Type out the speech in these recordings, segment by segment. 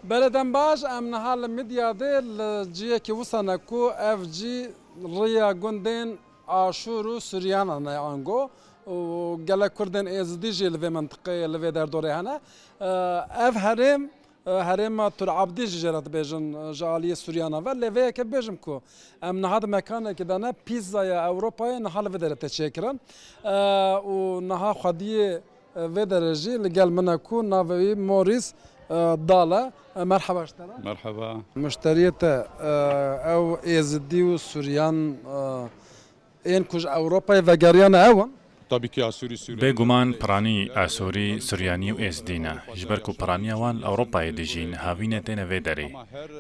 بلدن باش ام نهال مدیا دل جیه که وسانه کو اف جی ریا گندن آشورو سوریان نه آنگو و گله کردن ازدی جل و منطقه لوی در دوره هنه اف هرم تر عبدی جرات بیجن جالی سوریانا و لوی که بیجم کو ام نهاد مکانه که دانه پیزا یا اروپای نهال و درته چکرن و نها خدیه و درجی لگل منه کو ناوی موریس داله مرحبا اشترا مرحبا مشتريت او ازدي وسوريان این کج اوروپا و گریان اون tabii ki Asuri Suriye بێگومان پرانی ئاسۆری سوریانی و ئێزدینە ژبەرک و پرانیاوان لە ئەوڕۆپای دژین هاوینە تێنە وێ دەرێ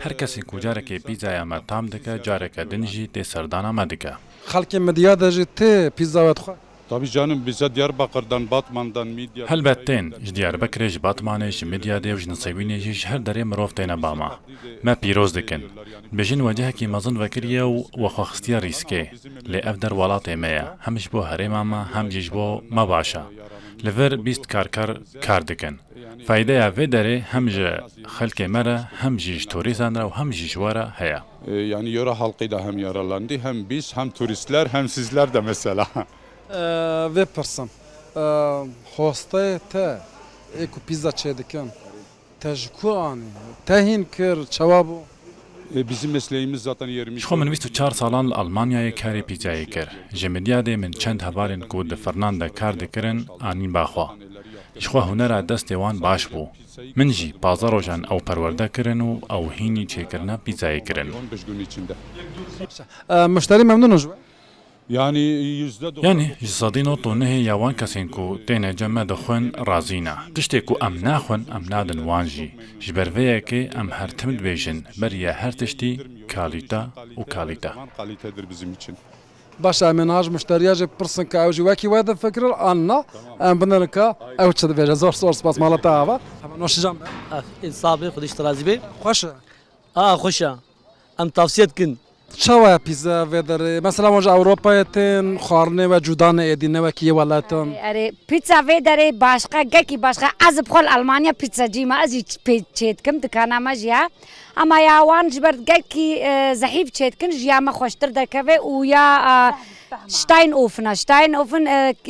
هەر کەسێک و جارێکی پیزایەمە تام دکە جارێکە دنجی تێ سەردانەمە دکە خلق مدیا دجی ته پیزاوت خو tabii canım bize Diyarbakır'dan Batman'dan Midya هەلبەتتێن ژ دیاربەکرێ ژ باتمانێ ژ میدیا دێ و ژ نسەوینێژیش هەر دەرێ مرۆڤ تێنە باما مە پیرۆز دکن بێژن وەجهەکی مەزن وەکریە و وەخواخستیە ریسکێ لێ ئەف دەر وڵاتێمەیە هەمش بۆ هەرێمامە هەمجیش بۆ مە باشە لەڤەر بیست کارکەر کار دکن فایدەیە vê derê hem ji xelkê me re hem jî ji torîzan re û hem jî ji we re heye. yani yöre halkı da hem yaralandı hem biz hem turistler hem sizler de mesela. و پرسم خواسته ته ایکو پیزا چه دکن تجکو آنی تهین کر چوابو Bizim mesleğimiz zaten yerimiz. ji xwe min 24 salan li Almanyayê karê pîzayê kir. Ji midyadê min çend hevalên ku di firnan de kar dikirin anîn baxwe. Ji xwe hunera destê wan baş bû. Min jî paza rojan ew perwerde kirin û ew hînî çêkirina pîzayê kirin. 15 gün içinde. مشتری ممنون جو Yani %90 Yani ji sedî not û nehê ya wan kesên ku têne cem me dixwin razî ne. Tiştê ku em naxwin em nadin wan jî. Ji ber vê yekê em her tim dibêjin beriya her tiştî kalîte û kalîte. kalitedir bizim için. باش من هاج مشتريا جي برسن كا اوجي واكي وهذا فكر انا ام بنركا او تشد بيجا زور صور سباس مالتا هذا نوش جنب انصابي خديش ترازي بي خوش خوشا ام توصيت كن شوا بيزا فيدر مثلا وجه اوروبا تن خارنه و جودان ادینه و کی ولاتن اره پیتزا ویدره باشقا گکی باشقا از بخول آلمانیا پیتزا جیما از چیت کم دکانا ما جیا اما یا وان جبرد گکی زحیف چیت کن جیا ما خوشتر دکوه و یا شتاین اوفن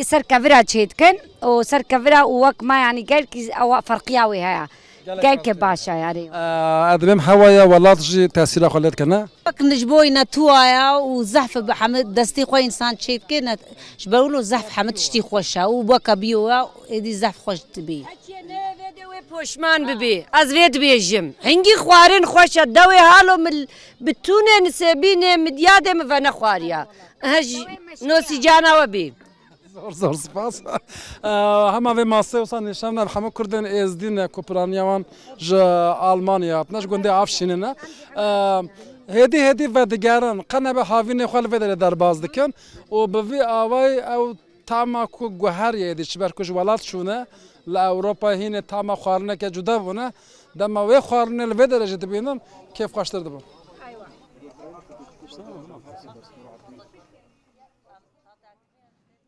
سر کورا چیت کن و سر کورا وک ما یعنی گکی فرقیاوی هیا گکی باشا یاری ادبم هوايا ولات جي تاثير خلت كنا نجبوي نتوايا وزحف بحمد دستي خوي انسان شيت كنا جبرولو زحف حمد تشتي خوشا وبكا بيوا ادي زحف خوش تبي پشمان ببی از وید بیجم هنگی خوارن خوش دوی حالو مل بتونه نسبینه مدیاده مفنا خواریا هج نوسی جانا و بی زور سپاس هما في ماسه وصل نشاننا بحمو كردن ازدين كوبرانيوان ج المانيا تناش گنده افشيننا هدي ودگارن قنا به هاوین خال ودر در باز دکن و بوی آوای او تاما کو گوهر یدی چبر کج ولات شونه لا اوروبا هینه تاما خوارنه که جدا بونه دما و خوارنه ودر جد بینن کیف خوشتر دبن